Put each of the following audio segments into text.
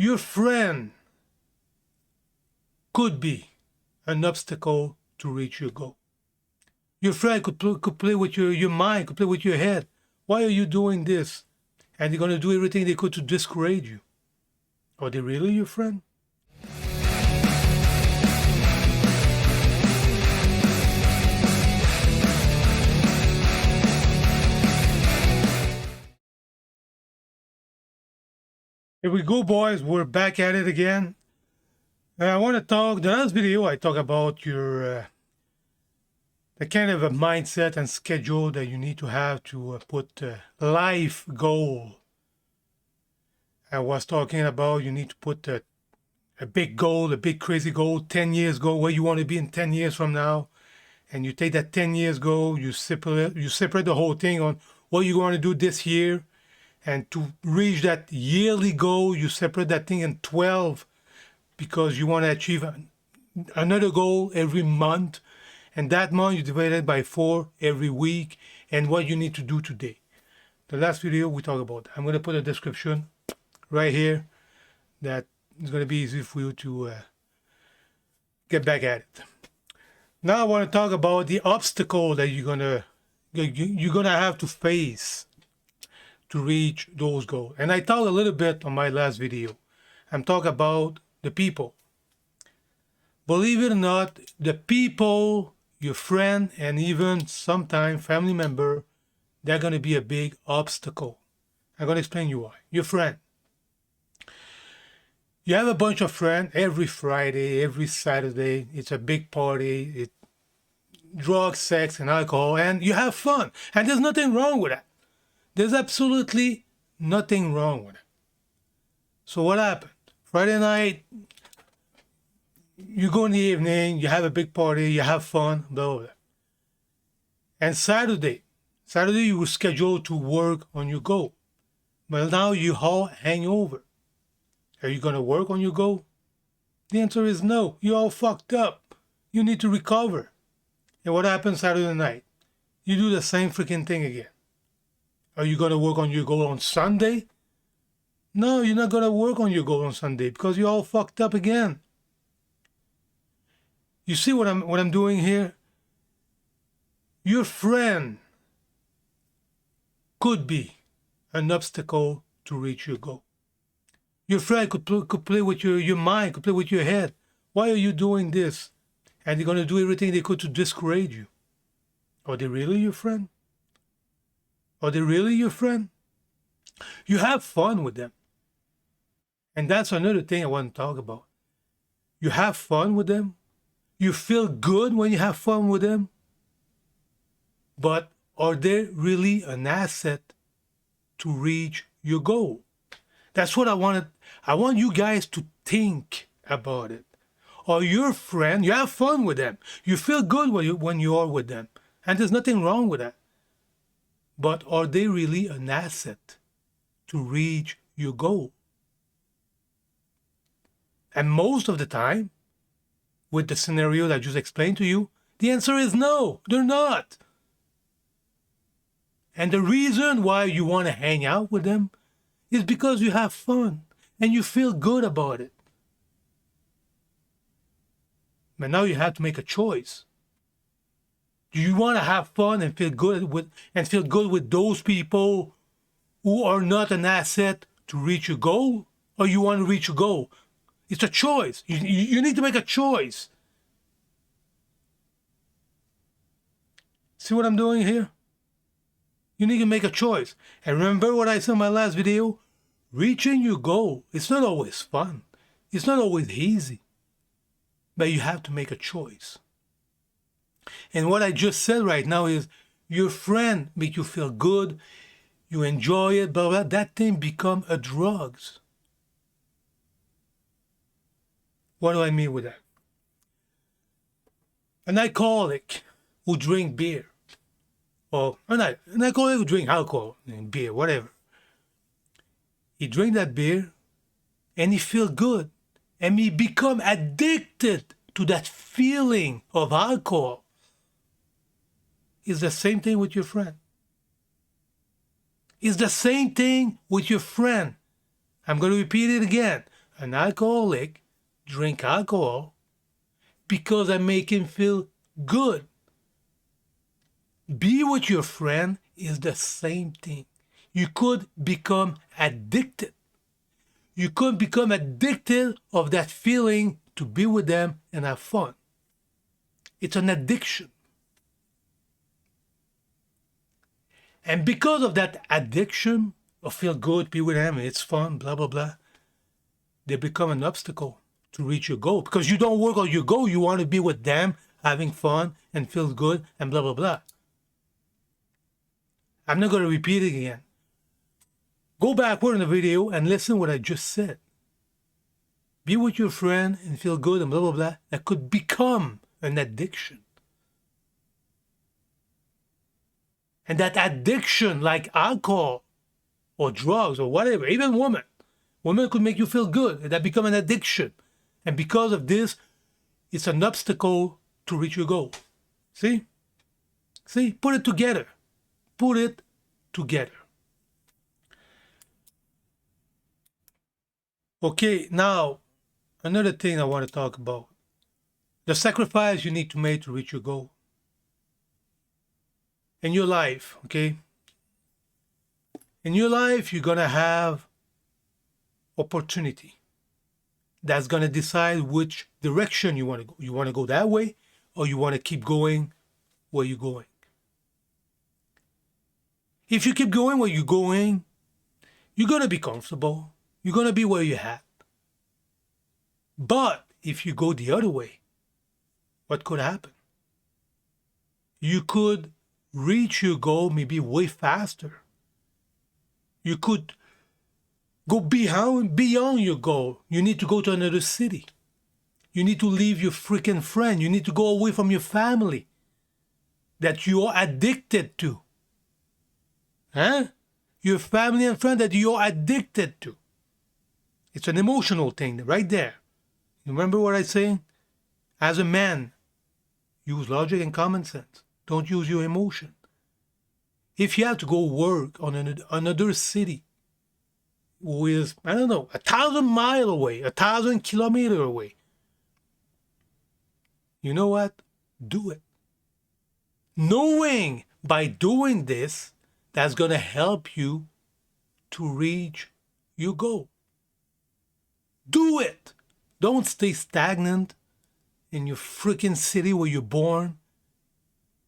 Your friend could be an obstacle to reach your goal. Your friend could play with your mind, could play with your head. Why are you doing this? And they're going to do everything they could to discourage you. Are they really your friend? Here we go, boys. We're back at it again. I want to talk. The last video, I talk about your the kind of a mindset and schedule that you need to have to put life goal. I was talking about you need to put a big goal, a big crazy goal, 10 years goal, where you want to be in 10 years from now. And you take that 10 years goal, you separate the whole thing on what you want to do this year. And to reach that yearly goal, you separate that thing in 12 because you want to achieve another goal every month. And that month you divide it by 4 every week and what you need to do today. The last video we talked about. I'm going to put a description right here that is going to be easy for you to get back at it. Now I want to talk about the obstacle that you're gonna have to face to reach those goals. And I talked a little bit on my last video. I'm talking about the people. Believe it or not, the people, your friend, and even sometimes family member, they're going to be a big obstacle. I'm going to explain you why. Your friend. You have a bunch of friends every Friday, every Saturday. It's a big party. It's drugs, sex, and alcohol, and you have fun. And there's nothing wrong with that. There's absolutely nothing wrong with it. So what happened? Friday night, you go in the evening, you have a big party, you have fun, blah, blah, blah. And Saturday you were scheduled to work on your goal. But now you all hang over. Are you going to work on your goal? The answer is no. You're all fucked up. You need to recover. And what happens Saturday night? You do the same freaking thing again. Are you going to work on your goal on Sunday? No, you're not going to work on your goal on Sunday because you're all fucked up again. You see what I'm doing here? Your friend could be an obstacle to reach your goal. Your friend could play with your mind, could play with your head. Why are you doing this? And they're going to do everything they could to discourage you. Are they really your friend? Are they really your friend? You have fun with them. And that's another thing I want to talk about. You have fun with them. You feel good when you have fun with them. But are they really an asset to reach your goal? That's what I want you guys to think about it. Or your friend, you have fun with them. You feel good when you are with them. And there's nothing wrong with that. But are they really an asset to reach your goal? And most of the time, with the scenario that I just explained to you, the answer is no, they're not. And the reason why you want to hang out with them is because you have fun and you feel good about it. But now you have to make a choice. Do you want to have fun and feel good with those people who are not an asset to reach your goal, or you want to reach your goal? It's a choice. You need to make a choice. See what I'm doing here? You need to make a choice. And remember what I said in my last video? Reaching your goal, it's not always fun. It's not always easy. But you have to make a choice. And what I just said right now is your friend make you feel good, you enjoy it, blah, blah, that thing become a drugs. What do I mean with that? An alcoholic who drink beer, or an alcoholic who drink alcohol, beer, whatever. He drink that beer and he feel good. And he become addicted to that feeling of alcohol. It's the same thing with your friend. It's the same thing with your friend. I'm going to repeat it again. an alcoholic drink alcohol because I make him feel good. Be with your friend is the same thing. You could become addicted. You could become addicted of that feeling to be with them and have fun. It's an addiction. And because of that addiction of feel good, be with them, it's fun, blah, blah, blah, they become an obstacle to reach your goal. Because you don't work on your goal, you want to be with them, having fun and feel good and blah, blah, blah. I'm not going to repeat it again. Go backward in the video and listen what I just said. Be with your friend and feel good and blah, blah, blah. That could become an addiction. And that addiction, like alcohol or drugs or whatever, even women could make you feel good. And that become an addiction. And because of this, it's an obstacle to reach your goal. See? See? Put it together. Put it together. Okay, now, another thing I want to talk about. The sacrifice you need to make to reach your goal. In your life, okay? In your life, you're going to have opportunity that's going to decide which direction you want to go. You want to go that way or you want to keep going where you're going. If you keep going where you're going, you're going to be comfortable. You're going to be where you're at. But if you go the other way, what could happen? You could reach your goal maybe way faster. You could go beyond your goal. You need to go to another city. You need to leave your freaking friend. You need to go away from your family that you are addicted to. Huh? Your family and friend that you are addicted to. It's an emotional thing right there. You remember what I'm saying? As a man, use logic and common sense. Don't use your emotion. If you have to go work on another city with, I don't know, 1,000 miles away, 1,000 kilometers away, you know what? Do it. Knowing by doing this, that's going to help you to reach your goal. Do it. Don't stay stagnant in your freaking city where you're born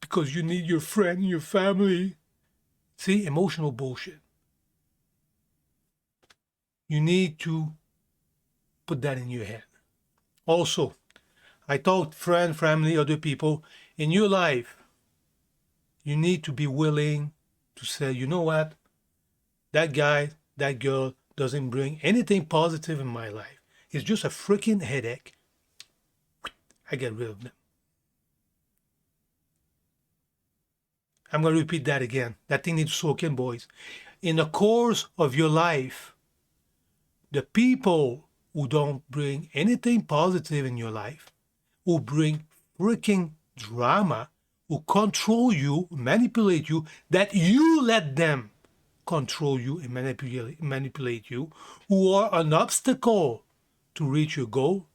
because you need your friend, your family. See, emotional bullshit. You need to put that in your head. Also, I told friend, family, other people, in your life, you need to be willing to say, you know what? That guy, that girl doesn't bring anything positive in my life. It's just a freaking headache. I get rid of them. I'm going to repeat that again. That thing needs to soak in, boys. In the course of your life, the people who don't bring anything positive in your life, who bring freaking drama, who control you, manipulate you, that you let them control you and manipulate you, who are an obstacle to reach your goal,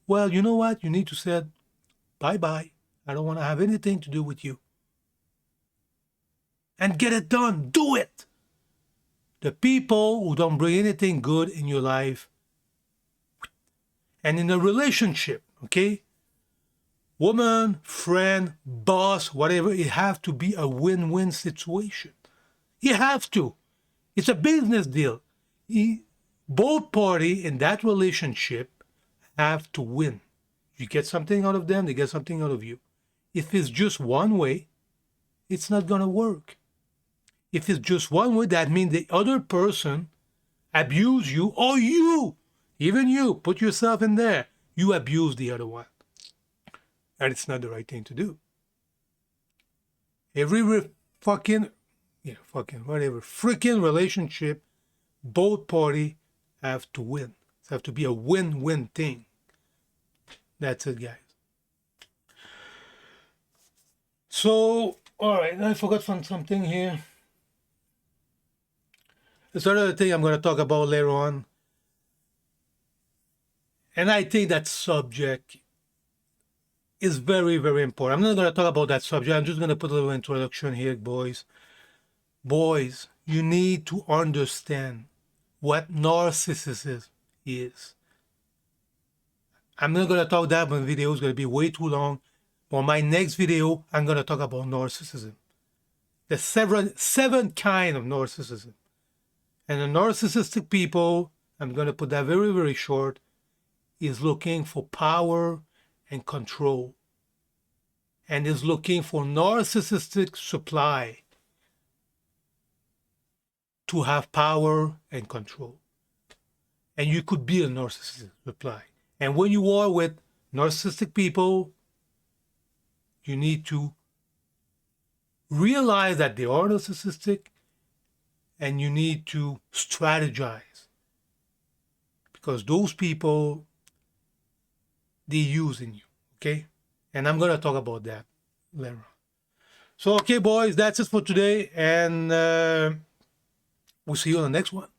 well, you know what? You need to say, bye-bye. I don't want to have anything to do with you. And get it done. Do it. The people who don't bring anything good in your life, and in a relationship, okay? Woman, friend, boss, whatever, it have to be a win-win situation. You have to. It's a business deal. Both parties in that relationship have to win. You get something out of them, they get something out of you. If it's just one way, it's not going to work. If it's just one way, that means the other person abuse you, or you, even you, put yourself in there, you abuse the other one. And it's not the right thing to do. Every freaking relationship, both parties have to win. It has to be a win-win thing. That's it, guys. So, all right, I forgot something here. There's another thing I'm going to talk about later on. And I think that subject is very, very important. I'm not going to talk about that subject. I'm just going to put a little introduction here, boys. Boys, you need to understand what narcissism is. I'm not going to talk that one video. It's going to be way too long. For my next video, I'm going to talk about narcissism. There's seven kind of narcissism. And the narcissistic people, I'm going to put that very, very short, is looking for power and control. And is looking for narcissistic supply to have power and control. And you could be a narcissistic supply. And when you are with narcissistic people, you need to realize that they are narcissistic, and you need to strategize, because those people, they're using you, okay? And I'm going to talk about that later on. So, okay, boys, that's it for today, and we'll see you on the next one.